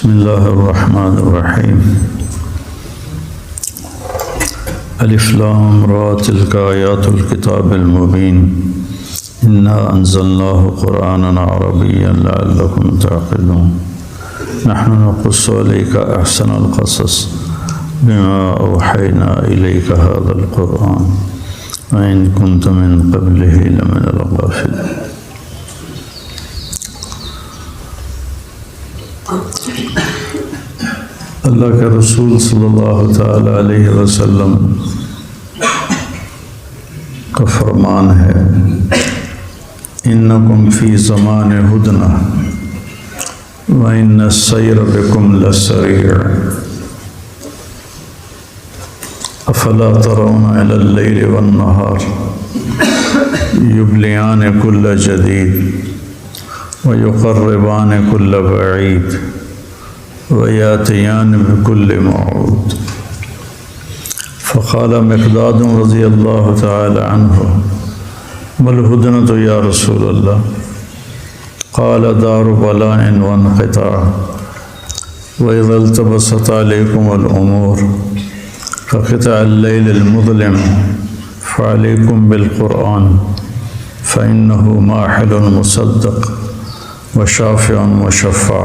بسم اللہ الرحمن الرحیم الف لام را تلک آیات الکتاب المبین انا انزلناه قرآنا عربیا لعلکم تعقلون نحن نقص علیک احسن القصص بما اوحینا الیک هذا القرآن وإن كنت من قبله لمن الغافلين. اللہ کے رسول صلی اللہ تعالی علیہ وسلم کا فرمان ہے انکم فی زمان ہدنہ وإن السیر بکم لسریع افلا ترون إلى الليل والنهار يبليان كل جديد ويقربان كل بعيد وياتيان بكل موعود. فقال مقداد رضي الله تعالى عنه ما الهدنة يا رسول الله؟ قال دار بلاء وانقطاع وإذا التبست عليكم الأمور فقطع الليل المظلم فعليكم بالقرآن فإنه ماحل مصدق وشافع مشفع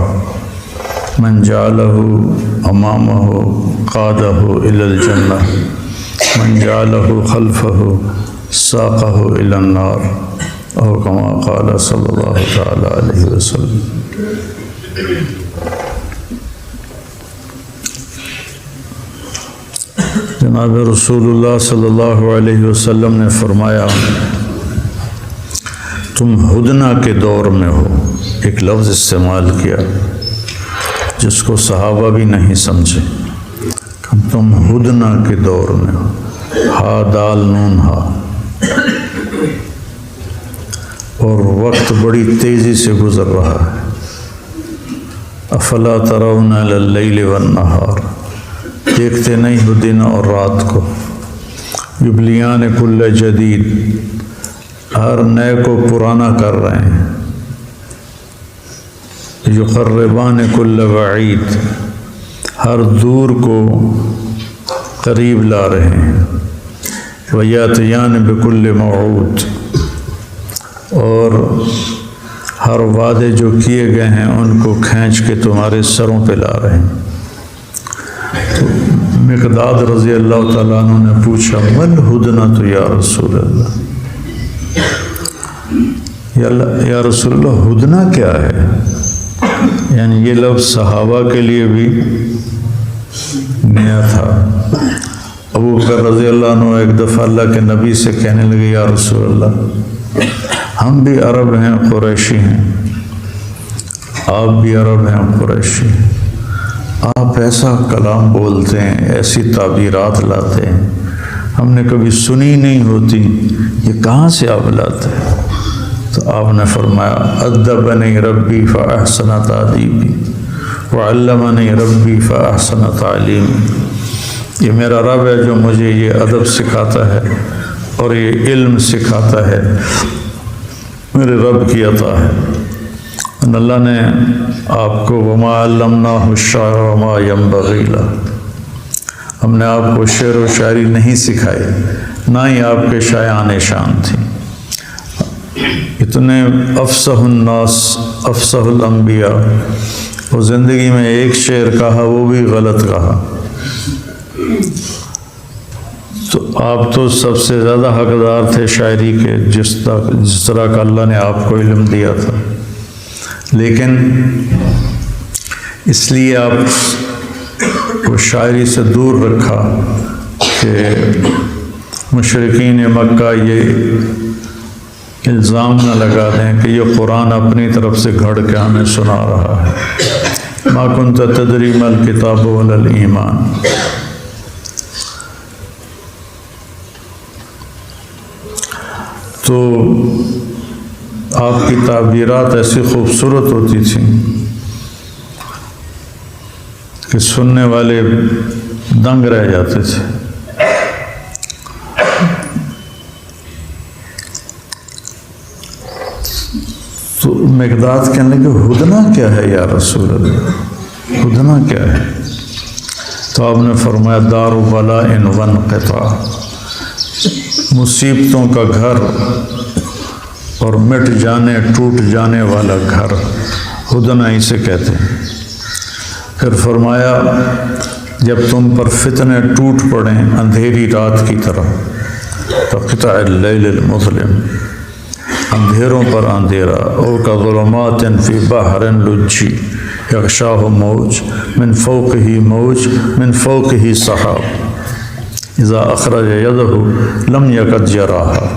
من جعله أمامه قاده إلى الجنة من جعله خلفه ساقه إلى النار أو كما قال صلى الله تعالى عليه وسلم. جناب رسول اللہ صلی اللہ علیہ وسلم نے فرمایا تم ہدنہ کے دور میں ہو. ایک لفظ استعمال کیا جس کو صحابہ بھی نہیں سمجھے. تم ہدنہ کے دور میں ہو. ہا دال نون ہا. اور وقت بڑی تیزی سے گزر رہا ہے. افلا ترون الی اللیل والنہار دیکھتے نہیں ہو دن اور رات کو. یبلیان کل جدید ہر نئے کو پرانا کر رہے ہیں. یقربان کل بعید ہر دور کو قریب لا رہے ہیں. ویاتیان بکل موعود اور ہر وعدے جو کیے گئے ہیں ان کو کھینچ کے تمہارے سروں پہ لا رہے ہیں. مقداد رضی اللہ تعالیٰ عنہ نے پوچھا من ہدنہ یا رسول اللہ؟ یا رسول اللہ ہدنہ کیا ہے؟ یعنی یہ لفظ صحابہ کے لیے بھی نیا تھا. ابو بکر رضی اللہ عنہ ایک دفعہ اللہ کے نبی سے کہنے لگے یا رسول اللہ ہم بھی عرب ہیں قریشی ہیں آپ بھی عرب ہیں قریشی ہیں. آپ ایسا کلام بولتے ہیں ایسی تعبیرات لاتے ہیں ہم نے کبھی سنی نہیں ہوتی. یہ کہاں سے آپ لاتے ہیں؟ تو آپ نے فرمایا ادبنی ربی فاحسن تادیبی وعلمنی ربی فاحسن تعلیمی. یہ میرا رب ہے جو مجھے یہ ادب سکھاتا ہے اور یہ علم سکھاتا ہے. میرے رب کی عطا ہے. اللہ نے آپ کو وما علمناہ الشعر وما ينبغی لہ ہم نے آپ کو شعر و شاعری نہیں سکھائی نہ ہی آپ کے شایان شان تھی. اتنے افصح الناس افصح الانبیاء وہ زندگی میں ایک شعر کہا وہ بھی غلط کہا. تو آپ تو سب سے زیادہ حقدار تھے شاعری کے جس طرح کا اللہ نے آپ کو علم دیا تھا. لیکن اس لیے آپ کو شاعری سے دور رکھا کہ مشرکین مکہ یہ الزام نہ لگا دیں کہ یہ قرآن اپنی طرف سے گھڑ کے ہمیں سنا رہا ہے. ما کنت تدری ما الکتاب ولا الایمان. تو آپ کی تعبیرات ایسی خوبصورت ہوتی تھیں کہ سننے والے دنگ رہ جاتے تھے. تو مقداد کہنے لگے ہدنہ کیا ہے یا رسول اللہ؟ ہدنہ کیا ہے؟ تو آپ نے فرمایا دار بلاء وانقطاع، مصیبتوں کا گھر اور مٹ جانے ٹوٹ جانے والا گھر، ہدنہ اسے کہتے ہیں۔ پھر فرمایا جب تم پر فتنے ٹوٹ پڑیں اندھیری رات کی طرح، تو قطع اللیل المظلم، اندھیروں پر اندھیرا، او کظلمات فی بحر لجی یغشاہ موج من فوقہ موج من فوقہ سحاب اذا اخرج یدہ لم یکد یراہا،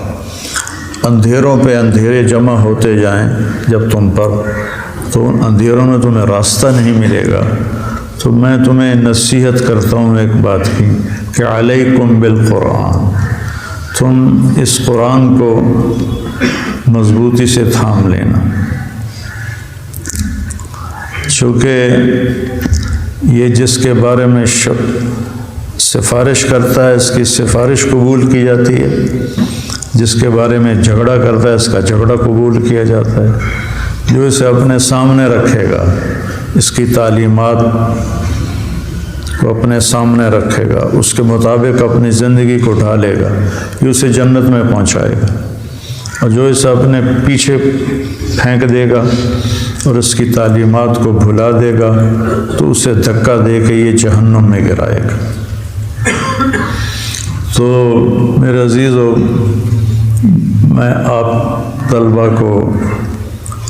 اندھیروں پہ اندھیرے جمع ہوتے جائیں جب تم پر، تو ان اندھیروں میں تمہیں راستہ نہیں ملے گا۔ تو میں تمہیں نصیحت کرتا ہوں ایک بات کی کہ علیکم بالقرآن، تم اس قرآن کو مضبوطی سے تھام لینا، چونکہ یہ جس کے بارے میں سفارش کرتا ہے اس کی سفارش قبول کی جاتی ہے، جس کے بارے میں جھگڑا کرتا ہے اس کا جھگڑا قبول کیا جاتا ہے۔ جو اسے اپنے سامنے رکھے گا، اس کی تعلیمات کو اپنے سامنے رکھے گا، اس کے مطابق اپنی زندگی کو ڈھالے گا، یہ اسے جنت میں پہنچائے گا، اور جو اسے اپنے پیچھے پھینک دے گا اور اس کی تعلیمات کو بھلا دے گا تو اسے دھکا دے کے یہ جہنم میں گرائے گا۔ تو میرے عزیزو، میں آپ طلبہ کو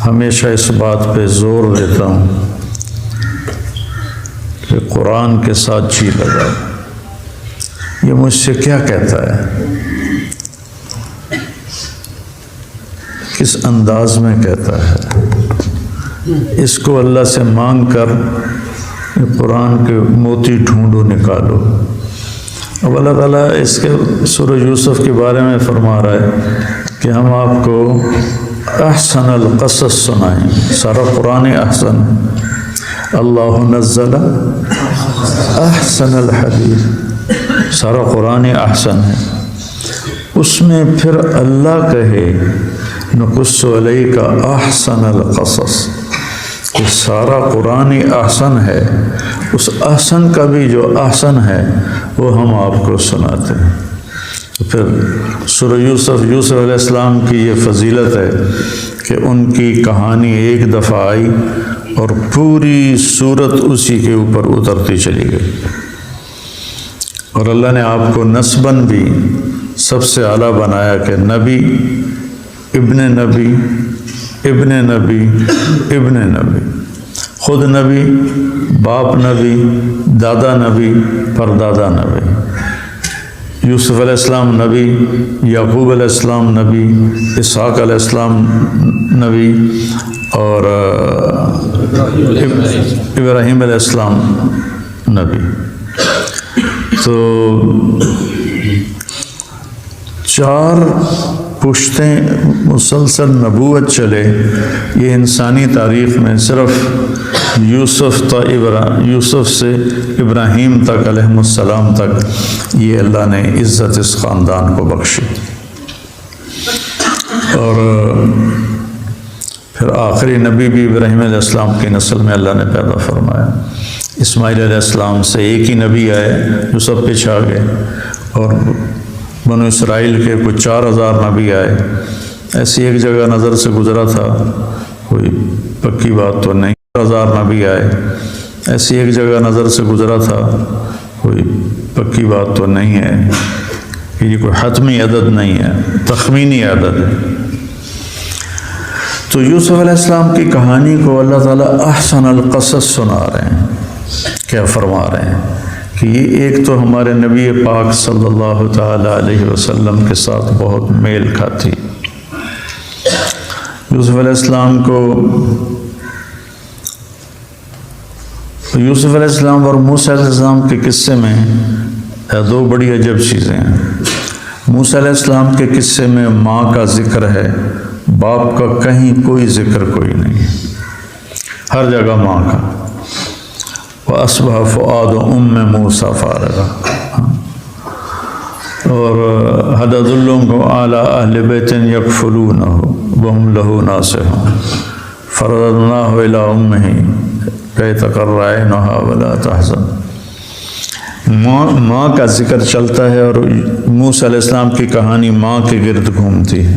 ہمیشہ اس بات پہ زور دیتا ہوں کہ قرآن کے ساتھ جی لگاؤ۔ یہ مجھ سے کیا کہتا ہے، کس انداز میں کہتا ہے، اس کو اللہ سے مانگ کر قرآن کے موتی ڈھونڈو نکالو۔ اب اللہ تعالیٰ اس کے سورہ یوسف کے بارے میں فرما رہا ہے کہ ہم آپ کو احسن القصص سنائیں، سارا قرآن احسن ہے، اللہ نزل احسن الحدیث، سارا قرآن احسن ہے۔ اس میں پھر اللہ کہے نقص علیک احسن القصص، کہ سارا قرآن احسن ہے، اس احسن کا بھی جو احسن ہے وہ ہم آپ کو سناتے ہیں۔ تو پھر سورہ یوسف علیہ السلام کی یہ فضیلت ہے کہ ان کی کہانی ایک دفعہ آئی اور پوری صورت اسی کے اوپر اترتی چلی گئی، اور اللہ نے آپ کو نسباً بھی سب سے اعلیٰ بنایا کہ نبی ابن نبی ابن نبی ابن نبی، خود نبی، باپ نبی، دادا نبی، پردادا نبی، یوسف علیہ السلام نبی، یعقوب علیہ السلام نبی، اسحاق علیہ السلام نبی، اور ابراہیم علیہ السلام نبی۔ تو 4 پشتیں مسلسل نبوت چلے، یہ انسانی تاریخ میں صرف یوسف سے ابراہیم تک علیہ السلام تک یہ اللہ نے عزت اس خاندان کو بخشی۔ اور پھر آخری نبی بھی ابراہیم علیہ السلام کی نسل میں اللہ نے پیدا فرمایا۔ اسماعیل علیہ السلام سے ایک ہی نبی آئے جو سب پہ چھا گئے، اور بنو اسرائیل کے کچھ 4000 نبی آئے۔ ایسی ایک جگہ نظر سے گزرا تھا، کوئی پکی بات تو نہیں، 4000 نبی آئے۔ ایسی ایک جگہ نظر سے گزرا تھا، کوئی پکی بات تو نہیں ہے، یہ کوئی حتمی عدد نہیں ہے، تخمینی عدد ہے۔ تو یوسف علیہ السلام کی کہانی کو اللہ تعالیٰ احسن القصص سنا رہے ہیں، کیا فرما رہے ہیں کہ یہ ایک تو ہمارے نبی پاک صلی اللہ تعالیٰ علیہ وسلم کے ساتھ بہت میل کھاتی۔ یوسف علیہ السلام کو، یوسف علیہ السلام اور موسیٰ علیہ السلام کے قصے میں 2 بڑی عجب چیزیں ہیں۔ موسیٰ علیہ السلام کے قصے میں ماں کا ذکر ہے، باپ کا کہیں کوئی ذکر کوئی نہیں، ہر جگہ ماں کا۔ وَأَصْبَحَ فُؤَادُ أُمِّ مُوسَىٰ فَارِغًا، اور هَلْ أَدُلُّكُمْ عَلَىٰ أَهْلِ بَيْتٍ يَكْفُلُونَهُ وَهُمْ لَهُ نَاصِحُونَ فَرَدَدْنَاهُ إِلَىٰ أُمِّهِ کہ تقر عینھا ولا تحزن۔ ماں کا ذکر چلتا ہے اور موسیٰ علیہ السلام کی کہانی ماں کے گرد گھومتی ہے،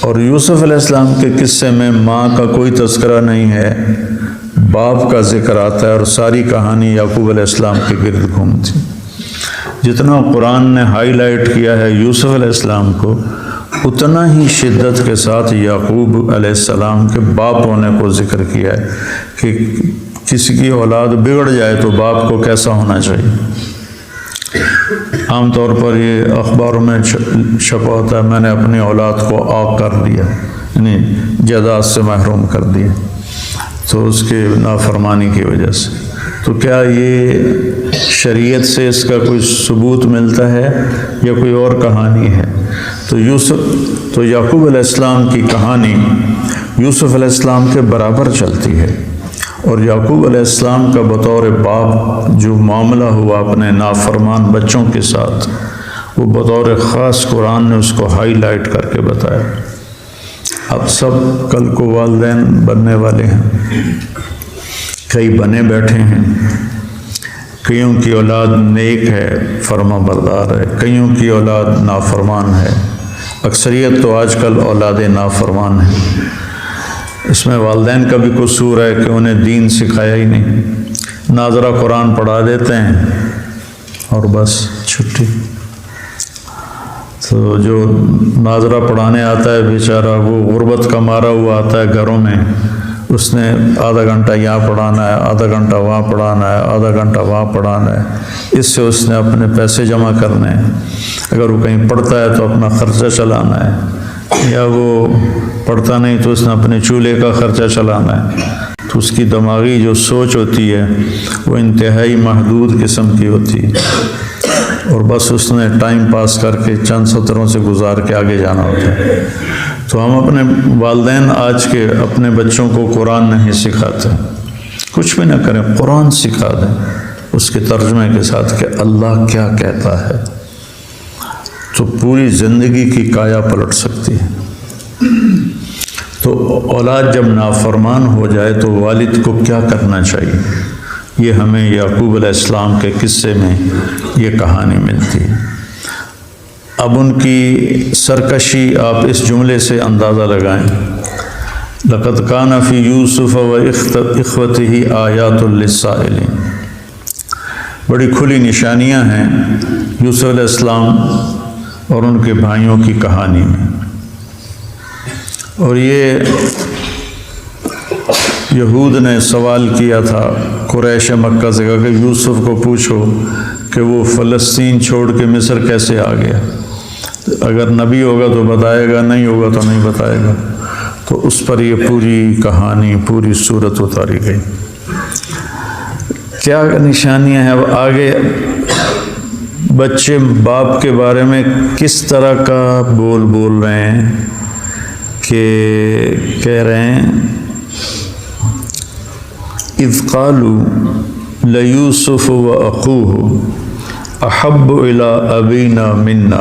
اور یوسف علیہ السلام کے قصے میں ماں کا کوئی تذکرہ نہیں ہے، باپ کا ذکر آتا ہے، اور ساری کہانی یعقوب علیہ السلام کے گرد گھومتی۔ جتنا قرآن نے ہائی لائٹ کیا ہے یوسف علیہ السلام کو، اتنا ہی شدت کے ساتھ یعقوب علیہ السلام کے باپ ہونے کو ذکر کیا ہے کہ کسی کی اولاد بگڑ جائے تو باپ کو کیسا ہونا چاہیے۔ عام طور پر یہ اخباروں میں چھپا ہوتا ہے میں نے اپنی اولاد کو عاق کر دیا، یعنی جائیداد سے محروم کر دیا، تو اس کے نافرمانی کی وجہ سے۔ تو کیا یہ شریعت سے اس کا کوئی ثبوت ملتا ہے یا کوئی اور کہانی ہے؟ تو یعقوب علیہ السلام کی کہانی یوسف علیہ السلام کے برابر چلتی ہے، اور یعقوب علیہ السلام کا بطور باپ جو معاملہ ہوا اپنے نافرمان بچوں کے ساتھ، وہ بطور خاص قرآن نے اس کو ہائی لائٹ کر کے بتایا۔ اب سب کل کو والدین بننے والے ہیں، کئی بنے بیٹھے ہیں، کئیوں کی اولاد نیک ہے، فرما بردار ہے، کئیوں کی اولاد نافرمان ہے۔ اکثریت تو آج کل اولاد نافرمان ہے۔ اس میں والدین کا بھی قصور ہے کہ انہیں دین سکھایا ہی نہیں، ناظرہ قرآن پڑھا دیتے ہیں اور بس چھٹی۔ تو جو ناظرہ پڑھانے آتا ہے بیچارہ، وہ غربت کا مارا ہوا آتا ہے گھروں میں، اس نے آدھا گھنٹہ یہاں پڑھانا ہے، آدھا گھنٹہ وہاں پڑھانا ہے، آدھا گھنٹہ وہاں پڑھانا ہے، اس سے اس نے اپنے پیسے جمع کرنے ہیں۔ اگر وہ کہیں پڑھتا ہے تو اپنا خرچہ چلانا ہے، یا وہ پڑھتا نہیں تو اس نے اپنے چولہے کا خرچہ چلانا ہے۔ تو اس کی دماغی جو سوچ ہوتی ہے وہ انتہائی محدود قسم کی ہوتی ہے، اور بس اس نے ٹائم پاس کر کے چند سطروں سے گزار کے آگے جانا ہوتا ہے۔ تو ہم اپنے والدین آج کے اپنے بچوں کو قرآن نہیں سکھاتے، کچھ بھی نہ کریں، قرآن سکھا دیں اس کے ترجمے کے ساتھ کہ اللہ کیا کہتا ہے، تو پوری زندگی کی کایا پلٹ سکتی ہے۔ تو اولاد جب نافرمان ہو جائے تو والد کو کیا کرنا چاہیے، یہ ہمیں یعقوب علیہ السلام کے قصے میں یہ کہانی ملتی ہے۔ اب ان کی سرکشی آپ اس جملے سے اندازہ لگائیں، لَقَدْ كَانَ فِي يُوسُفَ وَإِخْوَتِهِ آيَاتٌ لِلسَّائِلِينَ۔ بڑی کھلی نشانیاں ہیں یوسف علیہ السلام اور ان کے بھائیوں کی کہانی میں، اور یہ یہود نے سوال کیا تھا قریش مکہ سے کہ یوسف کو پوچھو کہ وہ فلسطین چھوڑ کے مصر کیسے آ گیا، اگر نبی ہوگا تو بتائے گا، نہیں ہوگا تو نہیں بتائے گا۔ تو اس پر یہ پوری کہانی، پوری صورت اتاری گئی۔ کیا نشانیاں ہیں؟ آگے بچے باپ کے بارے میں کس طرح کا بول رہے ہیں کہ کہہ رہے ہیں اذ قالوا لیوسف واخوہ احب الی ابینا منا،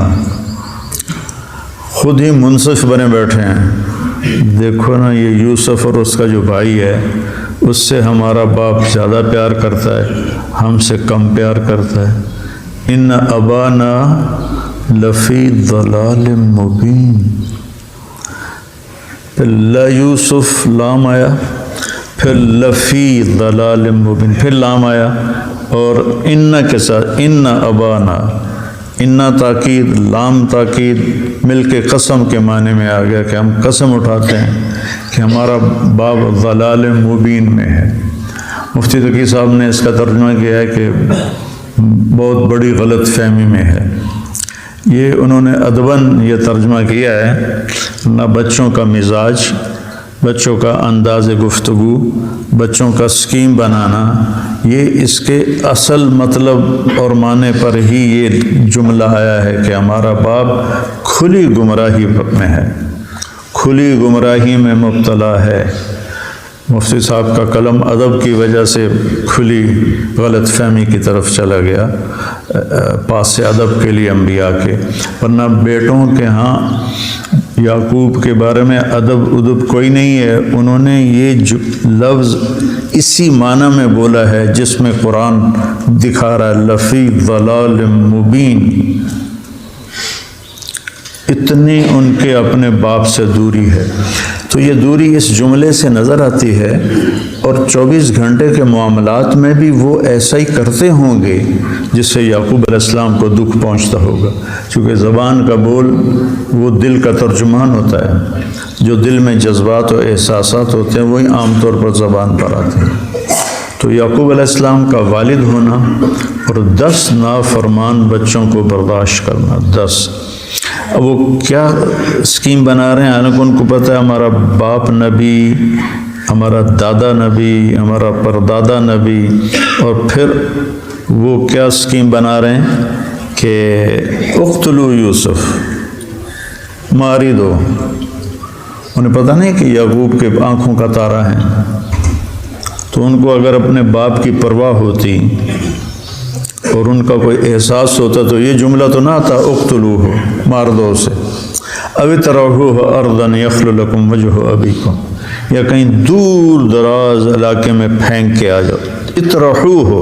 خود ہی منصف بنے بیٹھے ہیں، دیکھو نا یہ یوسف اور اس کا جو بھائی ہے اس سے ہمارا باپ زیادہ پیار کرتا ہے، ہم سے کم پیار کرتا ہے۔ ان ابانا لفی ضلال مبین، پھر لا یوسف لام آیا، پھر لفی ضلال مبین، پھر لام آیا، اور ان کے ساتھ ان ابانا، ان تاکید لام تاکید مل کے قسم کے معنی میں آ گیا کہ ہم قسم اٹھاتے ہیں کہ ہمارا باپ ضلال مبین میں ہے۔ مفتی تقی صاحب نے اس کا ترجمہ کیا ہے کہ بہت بڑی غلط فہمی میں ہے۔ یہ انہوں نے ادباً یہ ترجمہ کیا ہے، نہ بچوں کا مزاج، بچوں کا انداز گفتگو، بچوں کا سکیم بنانا، یہ اس کے اصل مطلب اور معنی پر ہی یہ جملہ آیا ہے کہ ہمارا باپ کھلی گمراہی میں ہے، کھلی گمراہی میں مبتلا ہے، مفتی صاحب کا قلم ادب کی وجہ سے کھلی غلط فہمی کی طرف چلا گیا، پاس سے ادب کے لیے انبیاء کے، ورنہ بیٹوں کے ہاں یعقوب کے بارے میں ادب کوئی نہیں ہے۔ انہوں نے یہ لفظ اسی معنی میں بولا ہے جس میں قرآن دکھا رہا ہے لفی ضلال مبین، اتنی ان کے اپنے باپ سے دوری ہے۔ تو یہ دوری اس جملے سے نظر آتی ہے، اور 24 گھنٹے کے معاملات میں بھی وہ ایسا ہی کرتے ہوں گے جس سے یعقوب علیہ السلام کو دکھ پہنچتا ہوگا، کیونکہ زبان کا بول وہ دل کا ترجمان ہوتا ہے، جو دل میں جذبات و احساسات ہوتے ہیں وہی عام طور پر زبان پر آتے ہیں۔ تو یعقوب علیہ السلام کا والد ہونا اور 10 نافرمان بچوں کو برداشت کرنا، 10۔ اب وہ کیا اسکیم بنا رہے ہیں؟ حالانکہ ان کو پتہ ہے ہمارا باپ نبی، ہمارا دادا نبی، ہمارا پردادا نبی، اور پھر وہ کیا اسکیم بنا رہے ہیں کہ اقتلوا یوسف، ماری دو۔ انہیں پتہ نہیں کہ یعقوب کے آنکھوں کا تارا ہے، تو ان کو اگر اپنے باپ کی پرواہ ہوتی اور ان کا کوئی احساس ہوتا تو یہ جملہ تو نہ آتا اقتلوہ، مار دو اسے، او اطرحوہ ارضا یخل لکم وجہ ابیکم، یا کہیں دور دراز علاقے میں پھینک کے آ جاؤ۔ اطرحوہ،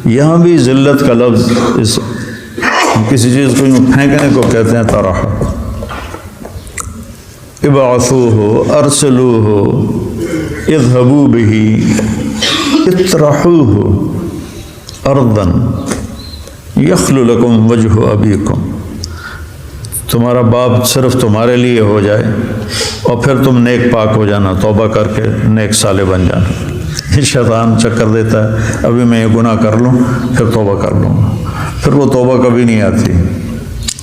یہاں بھی ذلت کا لفظ، کسی چیز کو پھینکنے کو کہتے ہیں طرح۔ ابعثوہ ارسلوہ اذهبوا به اطرحوہ ارضا یخل لکم وجہ ابیکم، تمہارا باپ صرف تمہارے لیے ہو جائے اور پھر تم نیک پاک ہو جانا، توبہ کر کے نیک صالح بن جانا۔ یہ شیطان چکر دیتا ہے، ابھی میں یہ گناہ کر لوں پھر توبہ کر لوں گا، پھر وہ توبہ کبھی نہیں آتی۔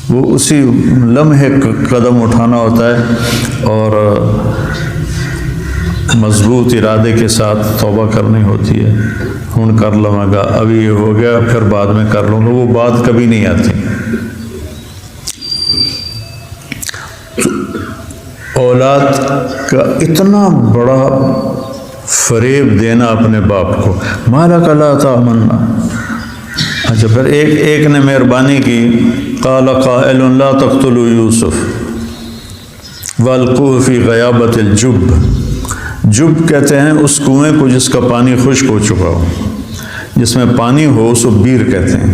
وہ اسی لمحے قدم اٹھانا ہوتا ہے اور مضبوط ارادے کے ساتھ توبہ کرنی ہوتی ہے۔ ہن کر لوں گا، ابھی یہ ہو گیا پھر بعد میں کر لوں گا، وہ بات کبھی نہیں آتی۔ اولاد کا اتنا بڑا فریب دینا اپنے باپ کو، مالک لا تأمنا۔ اچھا پھر ایک نے مہربانی کی، قال قائل لا تقتلوا یوسف والقوہ فی غیابۃ الجب۔ جب کہتے ہیں اس کنویں کو جس کا پانی خشک ہو چکا ہو، جس میں پانی ہو اس کو بیر کہتے ہیں،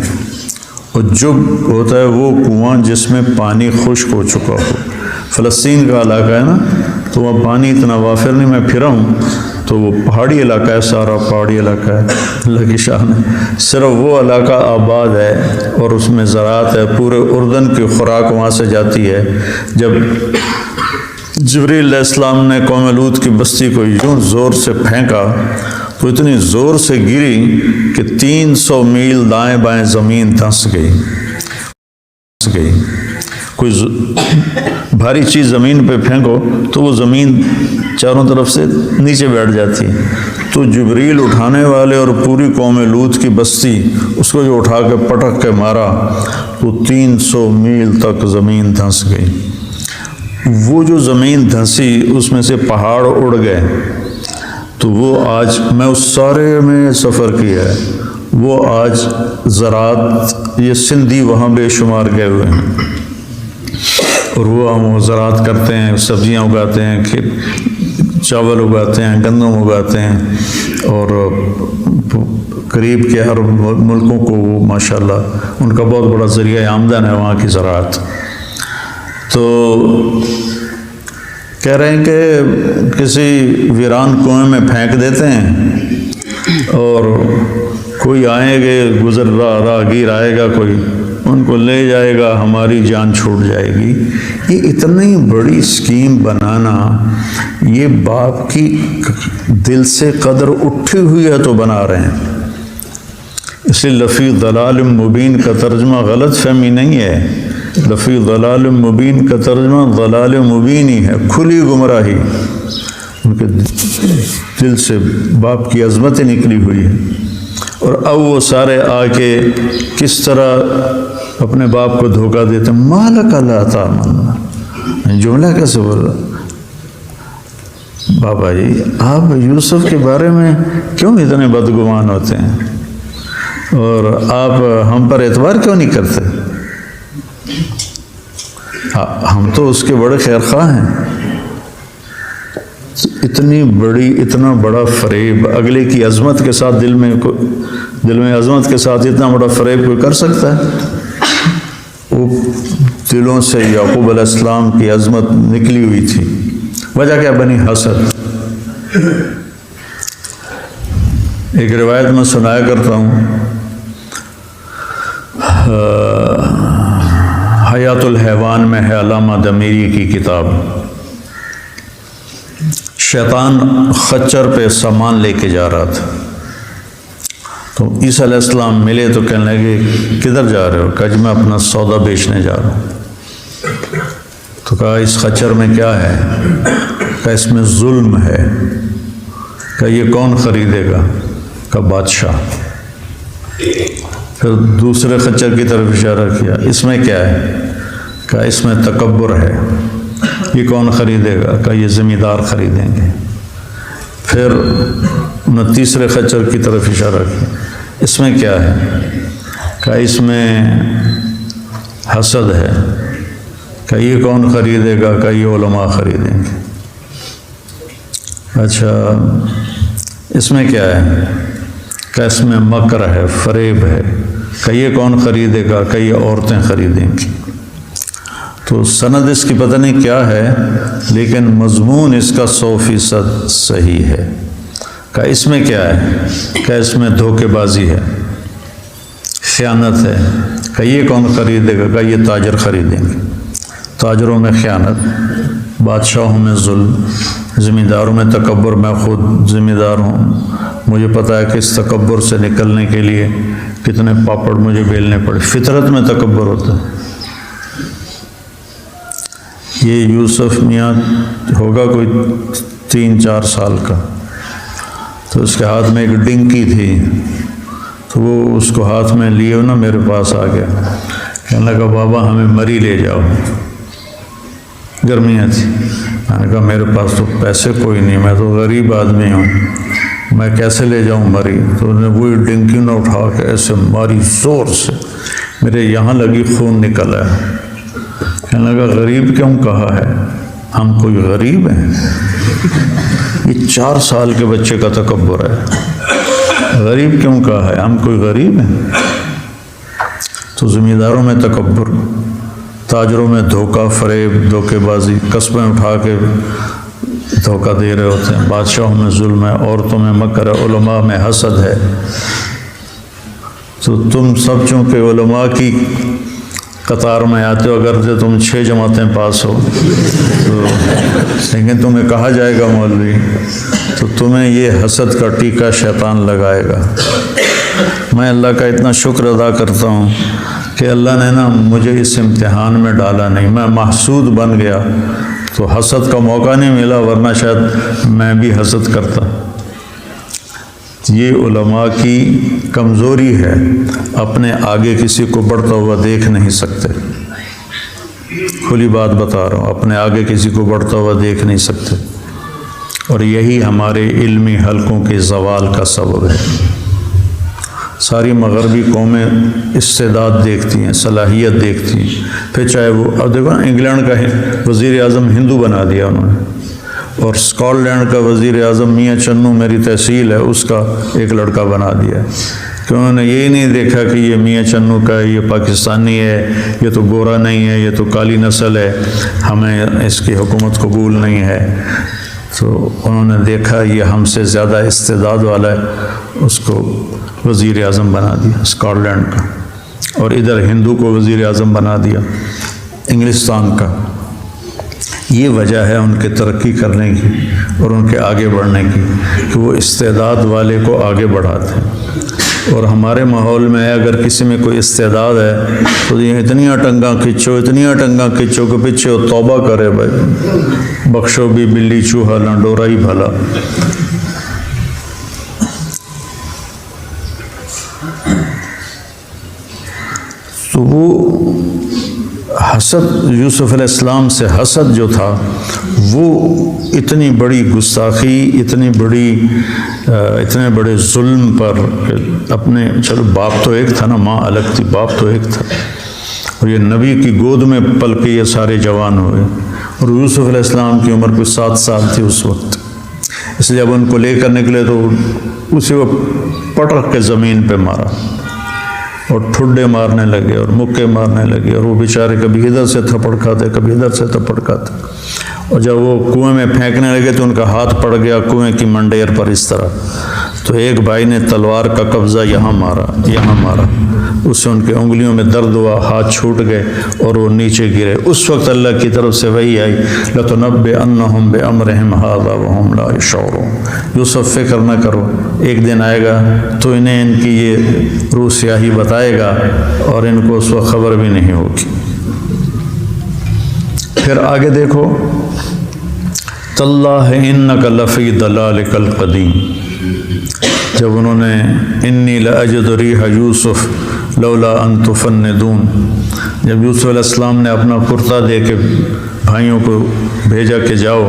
اور جب ہوتا ہے وہ کنواں جس میں پانی خشک ہو چکا ہو۔ فلسطین کا علاقہ ہے نا، تو وہاں پانی اتنا وافر نہیں، میں پھرا ہوں تو وہ پہاڑی علاقہ ہے، سارا پہاڑی علاقہ ہے، اللہ کی شان ہے، صرف وہ علاقہ آباد ہے اور اس میں زراعت ہے، پورے اردن کی خوراک وہاں سے جاتی ہے۔ جب جبریل علیہ السلام نے قوم لوط کی بستی کو یوں زور سے پھینکا تو اتنی زور سے گری کہ 300 میل دائیں بائیں زمین دھنس گئی۔ کوئی بھاری چیز زمین پہ پھینکو تو وہ زمین چاروں طرف سے نیچے بیٹھ جاتی ہے، تو جبریل اٹھانے والے اور پوری قوم لوط کی بستی اس کو جو اٹھا کے پٹک کے مارا تو 300 میل تک زمین دھنس گئی۔ وہ جو زمین دھنسی اس میں سے پہاڑ اڑ گئے، تو وہ آج میں اس سارے میں سفر کیا ہے، وہ آج زراعت، یہ سندھی وہاں بے شمار گئے ہوئے ہیں، اور وہ ہم زراعت کرتے ہیں، سبزیاں اگاتے ہیں، چاول اگاتے ہیں، گندم اگاتے ہیں، اور قریب کے عرب ملکوں کو وہ ماشاءاللہ ان کا بہت بڑا ذریعہ آمدن ہے وہاں کی زراعت۔ تو کہہ رہے ہیں کہ کسی ویران کنویں میں پھینک دیتے ہیں اور کوئی آئیں گے، گزر راہگیر آئے گا، کوئی ان کو لے جائے گا، ہماری جان چھوٹ جائے گی۔ یہ اتنی بڑی اسکیم بنانا، یہ باپ کی دل سے قدر اٹھی ہوئی ہے تو بنا رہے ہیں۔ اس لیے لفی ضلال مبین کا ترجمہ غلط فہمی نہیں ہے، لفی ضلال مبین کا ترجمہ ضلال مبین ہی ہے، کھلی گمراہی، ان کے دل سے باپ کی عظمتیں نکلی ہوئی ہے۔ اور اب وہ سارے آ کے کس طرح اپنے باپ کو دھوکہ دیتے ہیں، مالک لا تأمنا، جملہ کیسے بول رہا، بابا جی آپ یوسف کے بارے میں کیوں اتنے بدگمان ہوتے ہیں اور آپ ہم پر اعتبار کیوں نہیں کرتے؟ ہم تو اس کے بڑے خیر خواہ ہیں. اتنا بڑا فریب اگلے کی عظمت کے ساتھ دل میں عظمت کے ساتھ اتنا بڑا فریب کوئی کر سکتا ہے؟ وہ دلوں سے یعقوب علیہ السلام کی عظمت نکلی ہوئی تھی. وجہ کیا بنی؟ حسد. ایک روایت میں سنایا کرتا ہوں، حیات الحیوان میں ہے علامہ دمیری کی کتاب. شیطان خچر پہ سامان لے کے جا رہا تھا تو عیسیٰ علیہ السلام ملے تو کہنے لگے کدھر جا رہے ہو؟ کہا جی میں اپنا سودا بیچنے جا رہا ہوں. تو کہا اس خچر میں کیا ہے؟ کہا اس میں ظلم ہے. کہا یہ کون خریدے گا؟ کہا بادشاہ. پھر دوسرے خچر کی طرف اشارہ کیا، اس میں کیا ہے؟ کہا اس میں تکبر ہے. یہ کون خریدے گا؟ کہا یہ زمیندار خریدیں گے. پھر انہوں نے تیسرے خچر کی طرف اشارہ کیا، اس میں کیا ہے؟ کہا اس میں حسد ہے. کہا یہ کون خریدے گا؟ کہا یہ علماء خریدیں گے. اچھا اس میں کیا ہے؟ کہا اس میں مکر ہے، فریب ہے. کہا یہ کون خریدے گا؟ کہا یہ عورتیں خریدیں گی. تو سند اس کی پتہ نہیں کیا ہے لیکن مضمون اس کا 100% صحیح ہے. کہا اس میں کیا ہے؟ کہا اس میں دھوکے بازی ہے، خیانت ہے. کہا یہ کون خریدے گا؟ کہا یہ تاجر خریدیں گے. تاجروں میں خیانت، بادشاہوں میں ظلم، زمینداروں میں تکبر. میں خود زمیندار ہوں، مجھے پتہ ہے کہ اس تکبر سے نکلنے کے لیے کتنے پاپڑ مجھے بیلنے پڑے. فطرت میں تکبر ہوتا ہے. یہ یوسف میاں ہوگا کوئی 3-4 سال کا، تو اس کے ہاتھ میں ایک ڈنکی تھی تو وہ اس کو ہاتھ میں لیے نا میرے پاس آ گیا. کہنے لگا بابا ہمیں مری لے جاؤ. گرمیاں تھی. میں نے کہا میرے پاس تو پیسے کوئی نہیں، میں تو غریب آدمی ہوں، میں کیسے لے جاؤں مری؟ تو انہوں نے وہی ڈنکی نہ اٹھا کے ایسے ماری زور سے، میرے یہاں لگی، خون نکل آیا. کہنے لگا غریب کیوں کہا ہے؟ ہم کوئی غریب ہیں؟ یہ 4 سال کے بچے کا تکبر ہے. غریب کیوں کہا ہے؟ ہم کوئی غریب ہیں؟ تو زمینداروں میں تکبر، تاجروں میں دھوکہ، فریب، دھوکے بازی، قسمیں اٹھا کے دھوکہ دے رہے ہوتے ہیں. بادشاہوں میں ظلم ہے، عورتوں میں مکر ہے، علماء میں حسد ہے. تو تم سب چونکہ علماء کی قطار میں آتے ہو، اگر سے تم 6 جماعتیں پاس ہو تو لیکن تمہیں کہا جائے گا مولوی، تو تمہیں یہ حسد کا ٹیکہ شیطان لگائے گا. میں اللہ کا اتنا شکر ادا کرتا ہوں کہ اللہ نے نا مجھے اس امتحان میں ڈالا نہیں. میں محسود بن گیا تو حسد کا موقع نہیں ملا، ورنہ شاید میں بھی حسد کرتا. یہ علماء کی کمزوری ہے، اپنے آگے کسی کو بڑھتا ہوا دیکھ نہیں سکتے. کھلی بات بتا رہا ہوں، اپنے آگے کسی کو بڑھتا ہوا دیکھ نہیں سکتے. اور یہی ہمارے علمی حلقوں کے زوال کا سبب ہے. ساری مغربی قومیں استعداد دیکھتی ہیں، صلاحیت دیکھتی ہیں. پھر چاہے وہ اب دیکھو نا، انگلینڈ کا وزیر اعظم ہندو بنا دیا انہوں نے، اور اسکاٹ لینڈ کا وزیر اعظم میاں چنو، میری تحصیل ہے، اس کا ایک لڑکا بنا دیا ہے. کہ انہوں نے یہی نہیں دیکھا کہ یہ میاں چنو کا ہے، یہ پاکستانی ہے، یہ تو گورا نہیں ہے، یہ تو کالی نسل ہے، ہمیں اس کی حکومت قبول نہیں ہے. تو انہوں نے دیکھا یہ ہم سے زیادہ استعداد والا ہے، اس کو وزیر اعظم بنا دیا اسکاٹ لینڈ کا. اور ادھر ہندو کو وزیر اعظم بنا دیا انگلستان کا. یہ وجہ ہے ان کے ترقی کرنے کی اور ان کے آگے بڑھنے کی کہ وہ استعداد والے کو آگے بڑھاتے ہیں. اور ہمارے ماحول میں اگر کسی میں کوئی استعداد ہے تو یہ اتنی ٹنگاں کھچو، اتنی ٹنگاں کھچو کہ پیچھے وہ توبہ کرے، بھائی بخشو بھی بلی چوہا نہ ڈورا ہی بھلا. تو وہ حسد، یوسف علیہ السلام سے حسد جو تھا وہ اتنی بڑی گستاخی، اتنے بڑے ظلم پر اپنے، چلو باپ تو ایک تھا نا، ماں الگ تھی، باپ تو ایک تھا، اور یہ نبی کی گود میں پل کے یہ سارے جوان ہوئے، اور یوسف علیہ السلام کی عمر کوئی 7 سال تھی اس وقت، اس لیے جب ان کو لے کر نکلے تو اسی کو پٹک کے زمین پہ مارا اور ٹھڈے مارنے لگے اور مکے مارنے لگے، اور وہ بیچارے کبھی ادھر سے تھپڑ کھاتے کبھی ادھر سے تھپڑ کھاتے، اور جب وہ کنویں میں پھینکنے لگے تو ان کا ہاتھ پڑ گیا کنویں کی منڈیر پر اس طرح، تو ایک بھائی نے تلوار کا قبضہ یہاں مارا، اس سے ان کے انگلیوں میں درد ہوا، ہاتھ چھوٹ گئے اور وہ نیچے گرے۔ اس وقت اللہ کی طرف سے وحی آئی، لَتُنَبِّئَنَّهُمْ بِأَمْرِهِمْ هَذَا وَهُمْ لَا يَشْعُرُونَ، یوسف فکر نہ کرو، ایک دن آئے گا تو انہیں ان کی یہ روح سیاہی بتائے گا اور ان کو اس وقت خبر بھی نہیں ہوگی۔ پھر آگے دیکھو، تَاللَّهِ إِنَّكَ لَفِي ضَلَالِكَ الْقَدِيمِ، جب انہوں نے انی لأجد ریح یوسف لولا ان تفندون، جب یوسف علیہ السلام نے اپنا کرتا دے کے بھائیوں کو بھیجا کہ جاؤ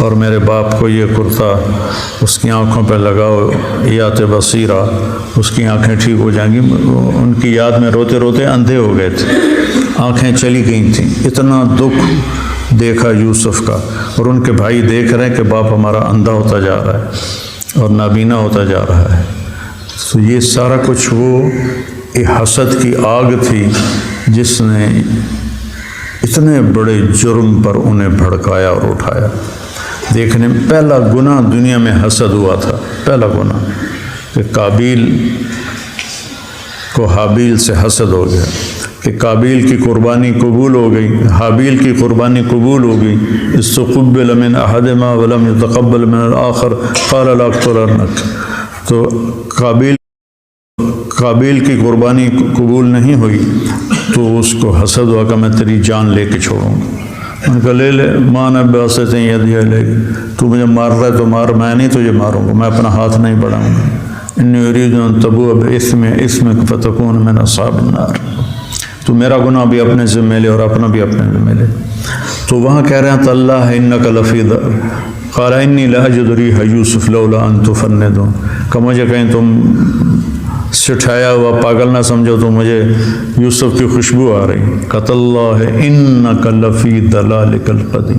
اور میرے باپ کو یہ کرتا اس کی آنکھوں پہ لگاؤ، یات بصیرہ، اس کی آنکھیں ٹھیک ہو جائیں گی، ان کی یاد میں روتے روتے اندھے ہو گئے تھے، آنکھیں چلی گئی تھیں، اتنا دکھ دیکھا یوسف کا، اور ان کے بھائی دیکھ رہے ہیں کہ باپ ہمارا اندھا ہوتا جا رہا ہے اور نابینا ہوتا جا رہا ہے۔ تو یہ سارا کچھ وہ حسد کی آگ تھی جس نے اتنے بڑے جرم پر انہیں بھڑکایا اور اٹھایا۔ دیکھنے میں پہلا گناہ دنیا میں حسد ہوا تھا، پہلا گناہ کہ قابیل کو حابیل سے حسد ہو گیا، کہ قابیل کی قربانی قبول ہو گئی، حابیل کی قربانی قبول ہو گئی، استقبل من احدہما ولم يتقبل من الآخر قال لاقتلنک، تو قابیل کی قربانی قبول نہیں ہوئی تو اس کو حسد ہوا کہ میں تیری جان لے کے چھوڑوں گا، ان کا لے لے، ماں نے باسطیں یدیہ لے گی، تو مجھے مار رہا ہے تو مار، میں نہیں تجھے ماروں گا، میں اپنا ہاتھ نہیں بڑھاؤں گا، انی ارید ان تبوء باسمک فتکون من اصحاب النار، تو میرا گناہ بھی اپنے ذمہ لے اور اپنا بھی اپنے ذمہ لے۔ تو وہاں کہہ رہے ہیں تاللہ انک لفی قال انی لاجد ریح یوسف لولا ان تفندون، کہ مجھے کہیں تم سٹھایا ہوا پاگل نہ سمجھو تو مجھے یوسف کی خوشبو آ رہی، کہ تاللہ انک لفی ضلالک القدیم،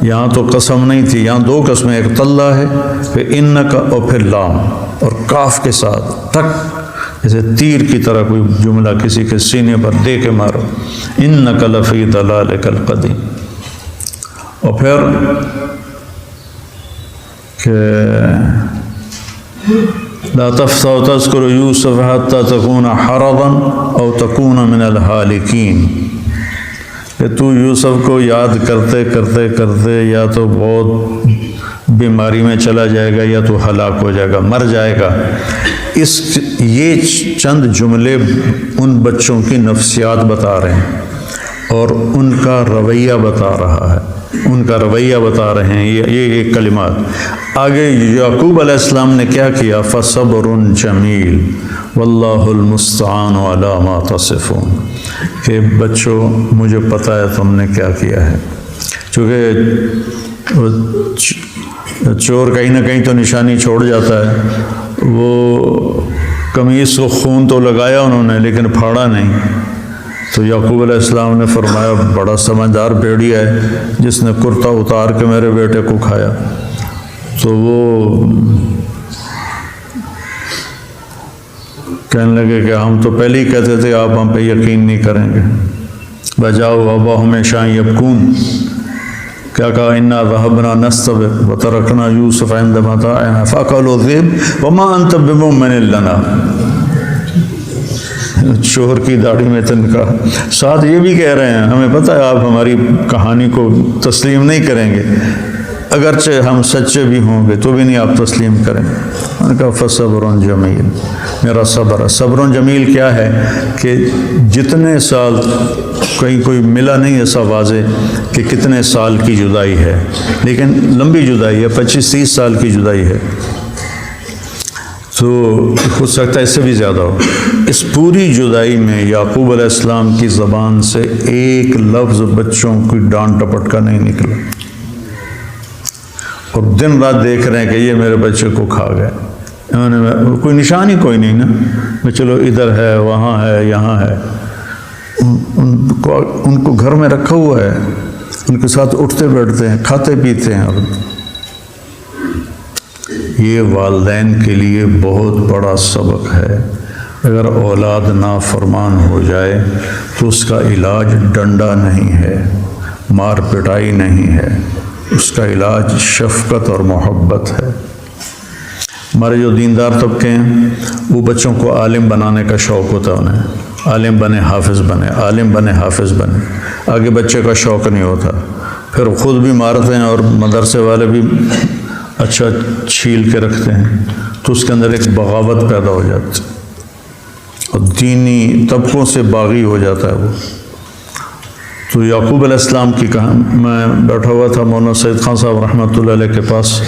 یہاں تو قسم نہیں تھی، یہاں 2 قسمیں، ایک تاللہ ہے پھر انک اور پھر لام اور کاف کے ساتھ تک، جیسے تیر کی طرح کوئی جملہ کسی کے سینے پر دے کے مارو، انک لفی ضلالک القدیم۔ اور پھر کہ لا تفتح تذکر یوسف حتی تکون حرضا او تکون من الحالکین، کہ تو یوسف کو یاد کرتے کرتے کرتے یا تو بہت بیماری میں چلا جائے گا یا تو ہلاک ہو جائے گا، مر جائے گا۔ یہ چند جملے ان بچوں کی نفسیات بتا رہے ہیں اور ان کا رویہ بتا رہا ہے، ان کا رویہ بتا رہے ہیں یہ کلمات۔ آگے یعقوب علیہ السلام نے کیا کیا، فصبر جمیل واللہ المستعان علی ما تصفون، کہ بچوں مجھے پتہ ہے تم نے کیا کیا ہے، چونکہ چور کہیں نہ کہیں تو نشانی چھوڑ جاتا ہے، وہ قمیص کو خون تو لگایا انہوں نے لیکن پھاڑا نہیں، تو یعقوب علیہ السلام نے فرمایا بڑا سمجھدار بھیڑیا ہے جس نے کرتا اتار کے میرے بیٹے کو کھایا، تو وہ کہنے لگے کہ ہم تو پہلے ہی کہتے تھے آپ ہم پہ یقین نہیں کریں گے، بجاؤ ابا ہمیشہ یبکون، کیا کہا انا ذهبنا نستبق وترکنا یوسف عند متاعنا فاکلوا الذئب وما انت بمؤمن لنا، شوہر کی داڑھی میں تنکا، ساتھ یہ بھی کہہ رہے ہیں ہمیں پتہ ہے آپ ہماری کہانی کو تسلیم نہیں کریں گے، اگرچہ ہم سچے بھی ہوں گے تو بھی نہیں آپ تسلیم کریں گے۔ ان کا فصبر جمیل، میرا صبر، صبر جمیل کیا ہے کہ جتنے سال، کہیں کوئی ملا نہیں ایسا واضح کہ کتنے سال کی جدائی ہے، لیکن لمبی جدائی ہے، 25-30 سال کی جدائی ہے، تو ہو سکتا ہے اس سے بھی زیادہ ہو۔ اس پوری جدائی میں یعقوب علیہ السلام کی زبان سے ایک لفظ بچوں کی ڈانٹ ٹپٹ کا نہیں نکلا، اور دن رات دیکھ رہے ہیں کہ یہ میرے بچے کو کھا گئے۔ انہوں نے کوئی نشان ہی کوئی نہیں نا کہ چلو ادھر ہے، وہاں ہے، یہاں ہے۔ ان کو گھر میں رکھا ہوا ہے، ان کے ساتھ اٹھتے بیٹھتے ہیں، کھاتے پیتے ہیں۔ اور یہ والدین کے لیے بہت بڑا سبق ہے۔ اگر اولاد نافرمان ہو جائے تو اس کا علاج ڈنڈا نہیں ہے، مار پٹائی نہیں ہے، اس کا علاج شفقت اور محبت ہے۔ ہمارے جو دیندار طبقے ہیں وہ بچوں کو عالم بنانے کا شوق ہوتا ہے، انہیں عالم بنے، حافظ بنے، عالم بنے، حافظ بنے۔ آگے بچے کا شوق نہیں ہوتا، پھر خود بھی مارتے ہیں اور مدرسے والے بھی اچھا چھیل کے رکھتے ہیں، تو اس کے اندر ایک بغاوت پیدا ہو جاتی ہے اور دینی طبقوں سے باغی ہو جاتا ہے وہ۔ تو یعقوب علیہ السلام کی کہانی، میں بیٹھا ہوا تھا مولانا سید خان صاحب رحمۃ اللہ علیہ کے پاس،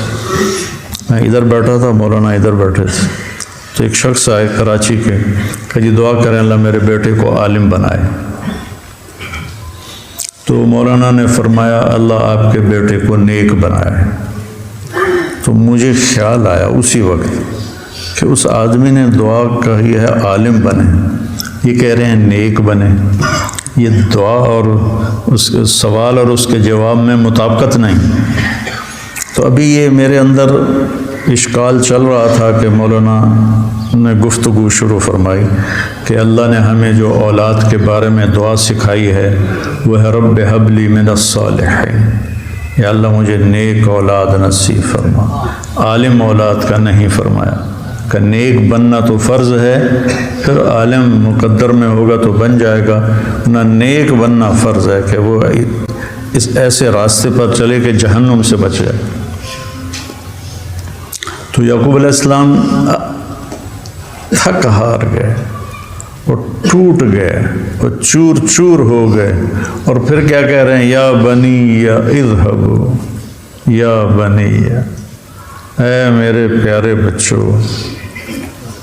میں ادھر بیٹھا تھا، مولانا ادھر بیٹھے تھے، تو ایک شخص آئے کراچی کے کہ جی دعا کریں اللہ میرے بیٹے کو عالم بنائے۔ تو مولانا نے فرمایا اللہ آپ کے بیٹے کو نیک بنائے۔ تو مجھے خیال آیا اسی وقت کہ اس آدمی نے دعا کہی ہے عالم بنے، یہ کہہ رہے ہیں نیک بنے۔ یہ دعا اور اس کے سوال اور اس کے جواب میں مطابقت نہیں۔ تو ابھی یہ میرے اندر اشکال چل رہا تھا کہ مولانا نے گفتگو شروع فرمائی کہ اللہ نے ہمیں جو اولاد کے بارے میں دعا سکھائی ہے وہ ہے رب ہب لی من الصالحین، یا اللہ مجھے نیک اولاد نصیب فرما۔ عالم اولاد کا نہیں فرمایا کہ نیک بننا تو فرض ہے، پھر عالم مقدر میں ہوگا تو بن جائے گا، نہ نیک بننا فرض ہے کہ وہ اس ایسے راستے پر چلے کہ جہنم سے بچ جائے۔ تو یعقوب علیہ السلام تھک ہار گئے اور ٹوٹ گئے اور چور چور ہو گئے، اور پھر کیا کہہ رہے ہیں یا بنی یا اذہبوا، یا بنی، اے میرے پیارے بچوں،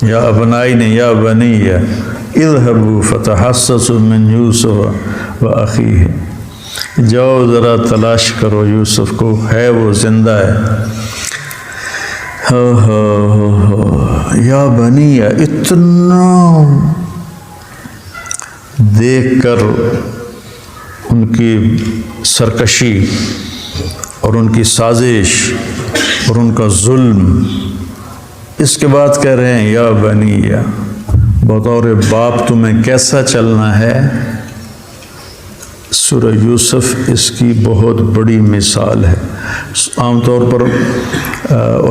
یا ابنائی نے یا بنی اذہبوا فتحسسوا من یوسف و اخیہ، جاؤ ذرا تلاش کرو یوسف کو، ہے وہ زندہ ہے۔ یا بنی، اتنا دیکھ کر ان کی سرکشی اور ان کی سازش اور ان کا ظلم، اس کے بعد کہہ رہے ہیں یا بنی، بطور باپ تمہیں کیسا چلنا ہے۔ سورہ یوسف اس کی بہت بڑی مثال ہے۔ عام طور پر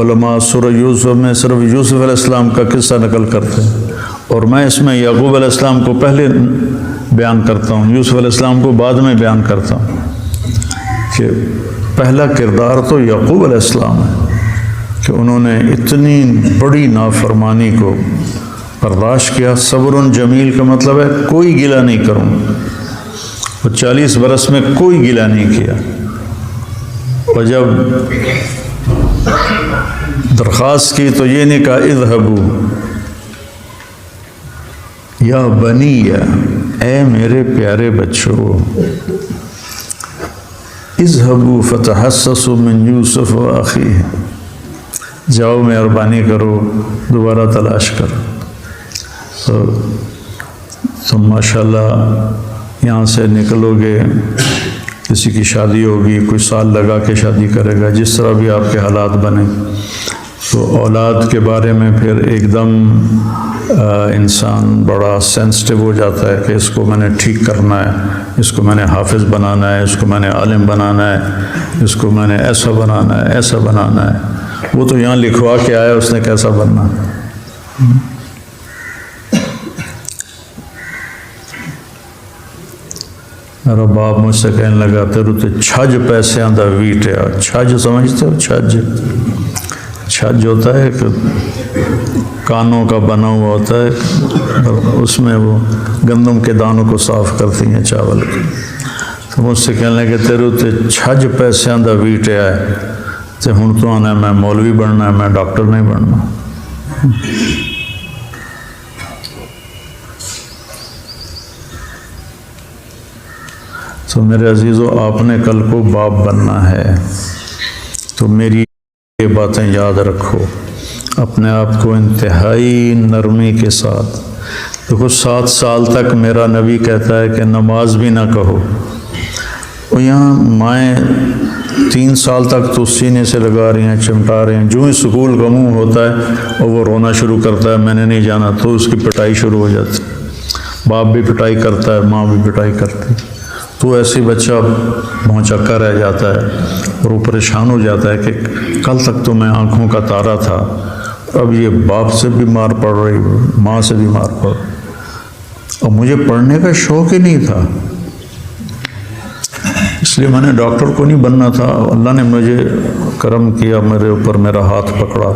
علماء سورہ یوسف میں صرف یوسف علیہ السلام کا قصہ نقل کرتے ہیں، اور میں اس میں یعقوب علیہ السلام کو پہلے بیان کرتا ہوں، یوسف علیہ السلام کو بعد میں بیان کرتا ہوں، کہ پہلا کردار تو یعقوب علیہ السلام ہے کہ انہوں نے اتنی بڑی نافرمانی کو برداشت کیا۔ صبر جمیل کا مطلب ہے کوئی گلہ نہیں کروں، وہ 40 برس میں کوئی گلہ نہیں کیا، اور جب درخواست کی تو یہ نہیں کہا اذہبوا یا بنی، اے میرے پیارے بچوں، اذہبوا فتحسسوا من یوسف و اخیہ، جاؤ مہربانی کرو دوبارہ تلاش کرو۔ تو ماشاءاللہ یہاں سے نکلو گے، کسی کی شادی ہوگی، کوئی سال لگا کے شادی کرے گا، جس طرح بھی آپ کے حالات بنے، تو اولاد کے بارے میں پھر ایک دم انسان بڑا سینسٹیو ہو جاتا ہے کہ اس کو میں نے ٹھیک کرنا ہے، اس کو میں نے حافظ بنانا ہے، اس کو میں نے عالم بنانا ہے، اس کو میں نے ایسا بنانا ہے، ایسا بنانا ہے۔ وہ تو یہاں لکھوا کے آیا، اس نے کیسا بننا ہے۔ میرا باپ مجھ سے کہنے لگا تیرو تے چھج پیسے آندہ ویٹ ہے۔ چھج سمجھتے ہو؟ چھج چھج ہوتا ہے کہ کانوں کا بنا ہوا ہوتا ہے، اس میں وہ گندم کے دانوں کو صاف کرتی ہیں چاول کے۔ تو مجھ سے کہنے لگے تیرو تے چھج پیسے آندہ ویٹ ہے، تے ہن تو آنا ہے میں مولوی بننا ہے، میں ڈاکٹر نہیں بننا۔ تو میرے عزیزو، آپ نے کل کو باپ بننا ہے تو میری یہ باتیں یاد رکھو، اپنے آپ کو انتہائی نرمی کے ساتھ دیکھو۔ 7 سال تک میرا نبی کہتا ہے کہ نماز بھی نہ کہو، اور یہاں مائیں 3 سال تک تو سینے سے لگا رہی ہیں، چمٹا رہی ہیں، جو ہی سکول کا منہ ہوتا ہے اور وہ رونا شروع کرتا ہے میں نے نہیں جانا، تو اس کی پٹائی شروع ہو جاتی، باپ بھی پٹائی کرتا ہے، ماں بھی پٹائی کرتی، تو ایسے بچہ بھونچکا رہ جاتا ہے اور وہ پریشان ہو جاتا ہے کہ کل تک تو میں آنکھوں کا تارا تھا، اب یہ باپ سے بھی مار پڑ رہی، ماں سے بھی مار پڑ رہی، اور مجھے پڑھنے کا شوق ہی نہیں تھا، اس لیے میں نے ڈاکٹر کو نہیں بننا تھا۔ اللہ نے مجھے کرم کیا، میرے اوپر میرا ہاتھ پکڑا،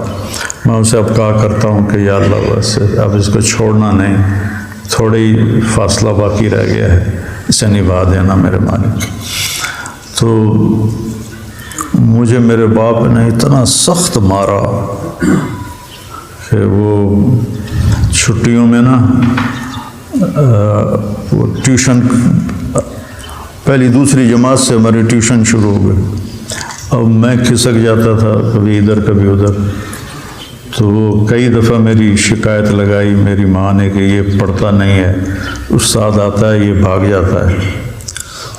میں اسے اب کہا کرتا ہوں کہ یا اللہ بس اب اس کو چھوڑنا نہیں، تھوڑی فاصلہ باقی رہ گیا ہے، اسے نبھا دینا میرے مالک۔ تو مجھے میرے باپ نے اتنا سخت مارا کہ وہ چھٹیوں میں نا وہ ٹیوشن، پہلی دوسری جماعت سے ہماری ٹیوشن شروع ہو گئی، اب میں کھسک جاتا تھا کبھی ادھر کبھی ادھر، تو وہ کئی دفعہ میری شکایت لگائی میری ماں نے کہ یہ پڑھتا نہیں ہے، استاد آتا ہے یہ بھاگ جاتا ہے،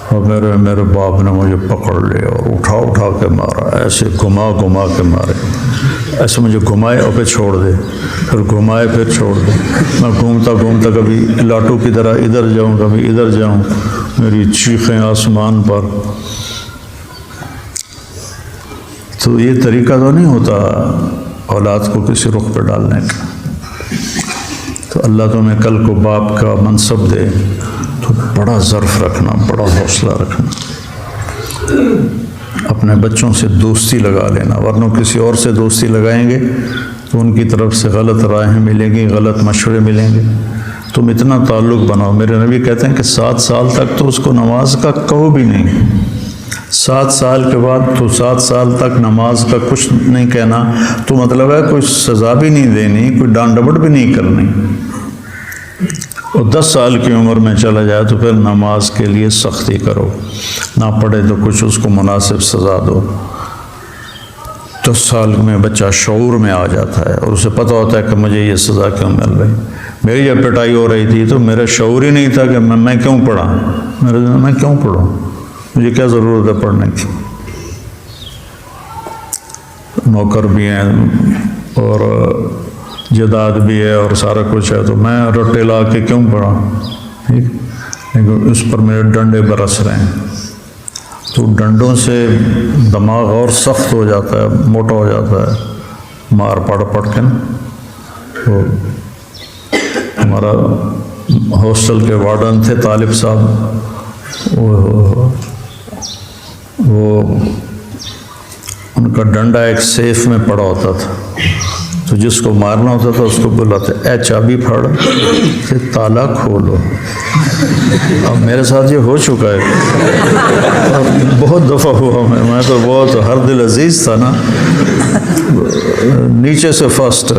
اور میرے باپ نے مجھے پکڑ لیا اور اٹھا کے مارا، ایسے گھما کے مارے، ایسے مجھے گھمائے اور پھر چھوڑ دے، پھر گھمائے پھر چھوڑ دے، میں گھومتا کبھی لاٹو کی طرح ادھر جاؤں کبھی ادھر جاؤں، میری چیخیں آسمان پر۔ تو یہ طریقہ تو نہیں ہوتا اولاد کو کسی رخ پہ ڈالنے کا۔ تو اللہ تمہیں کل کو باپ کا منصب دے تو بڑا ظرف رکھنا، بڑا حوصلہ رکھنا، اپنے بچوں سے دوستی لگا لینا، ورنہ کسی اور سے دوستی لگائیں گے تو ان کی طرف سے غلط راہیں ملیں گی، غلط مشورے ملیں گے۔ تم اتنا تعلق بناؤ۔ میرے نبی کہتے ہیں کہ 7 سال تک تو اس کو نماز کا کہو بھی نہیں، 7 سال کے بعد تو 7 سال تک نماز کا کچھ نہیں کہنا، تو مطلب ہے کوئی سزا بھی نہیں دینی، کوئی ڈانٹ ڈپٹ بھی نہیں کرنی، اور 10 سال کی عمر میں چلا جائے تو پھر نماز کے لیے سختی کرو، نہ پڑھے تو کچھ اس کو مناسب سزا دو۔ 10 سال میں بچہ شعور میں آ جاتا ہے اور اسے پتہ ہوتا ہے کہ مجھے یہ سزا کیوں مل رہی، میری جب پٹائی ہو رہی تھی تو میرا شعور ہی نہیں تھا کہ میں کیوں پڑھا، میں کیوں پڑھوں، مجھے کیا ضرورت ہے پڑھنے کی، نوکر بھی ہیں اور جداد بھی ہے اور سارا کچھ ہے، تو میں رٹے لا کے کیوں پڑھا، ٹھیک، لیکن اس پر میرے ڈنڈے برس رہے ہیں، تو ڈنڈوں سے دماغ اور سخت ہو جاتا ہے، موٹا ہو جاتا ہے، مار پڑ کے نا۔ تو ہمارا ہاسٹل کے وارڈن تھے طالب صاحب، وہ ان کا ڈنڈا ایک سیف میں پڑا ہوتا تھا، تو جس کو مارنا ہوتا تھا اس کو بلاتے اے چابی پھاڑ کہ تالا کھولو۔ اب میرے ساتھ یہ ہو چکا ہے، بہت دفعہ ہوا، میں تو بہت ہر دل عزیز تھا نا، نیچے سے فرسٹ،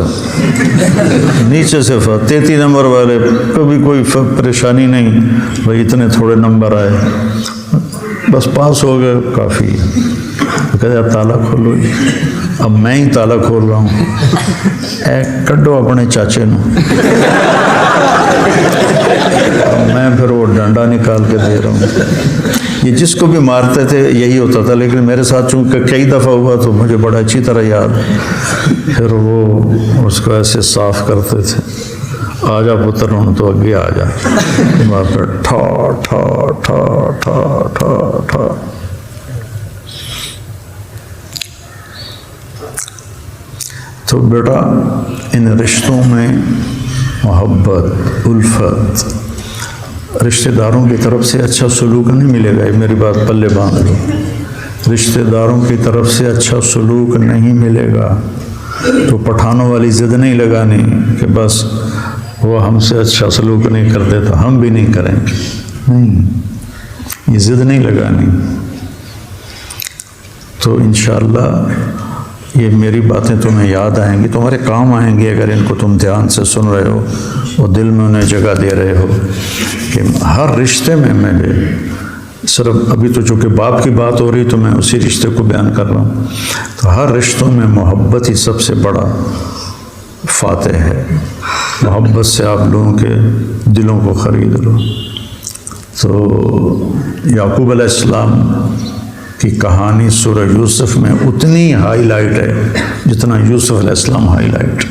نیچے سے فرسٹ، 33 نمبر والے، کبھی کوئی پریشانی نہیں، بھائی اتنے تھوڑے نمبر آئے، بس پاس ہو گئے کافی۔ کہتے تالا کھولو جی، اب میں ہی تالا کھول رہا ہوں، اے کڈو اپنے چاچے نو، میں پھر وہ ڈنڈا نکال کے دے رہا ہوں۔ یہ جس کو بھی مارتے تھے یہی ہوتا تھا، لیکن میرے ساتھ چونکہ کئی دفعہ ہوا تو مجھے بڑا اچھی طرح یاد، پھر وہ اس کو ایسے صاف کرتے تھے، آ جا پتر ہوں تو اگے آ جا، پھر ٹھا ٹھا ٹھا ٹھا ٹھا ٹھا۔ تو بیٹا ان رشتوں میں محبت، الفت، رشتہ داروں کی طرف سے اچھا سلوک نہیں ملے گا، یہ میری بات پلے باندھ لو، رشتہ داروں کی طرف سے اچھا سلوک نہیں ملے گا، تو پٹھانوں والی ضد نہیں لگانی کہ بس وہ ہم سے اچھا سلوک نہیں کرتے تو ہم بھی نہیں کریں گے، نہیں، یہ ضد نہیں لگانی۔ تو انشاءاللہ یہ میری باتیں تمہیں یاد آئیں گی، تمہارے کام آئیں گی اگر ان کو تم دھیان سے سن رہے ہو اور دل میں انہیں جگہ دے رہے ہو کہ ہر رشتے میں بھی صرف ابھی تو چونکہ باپ کی بات ہو رہی تو میں اسی رشتے کو بیان کر رہا ہوں، تو ہر رشتوں میں محبت ہی سب سے بڑا فاتح ہے۔ محبت سے آپ لوگوں کے دلوں کو خرید لو۔ تو یعقوب علیہ السلام کی کہانی سورہ یوسف میں اتنی ہائی لائٹ ہے جتنا یوسف علیہ السلام ہائی لائٹ۔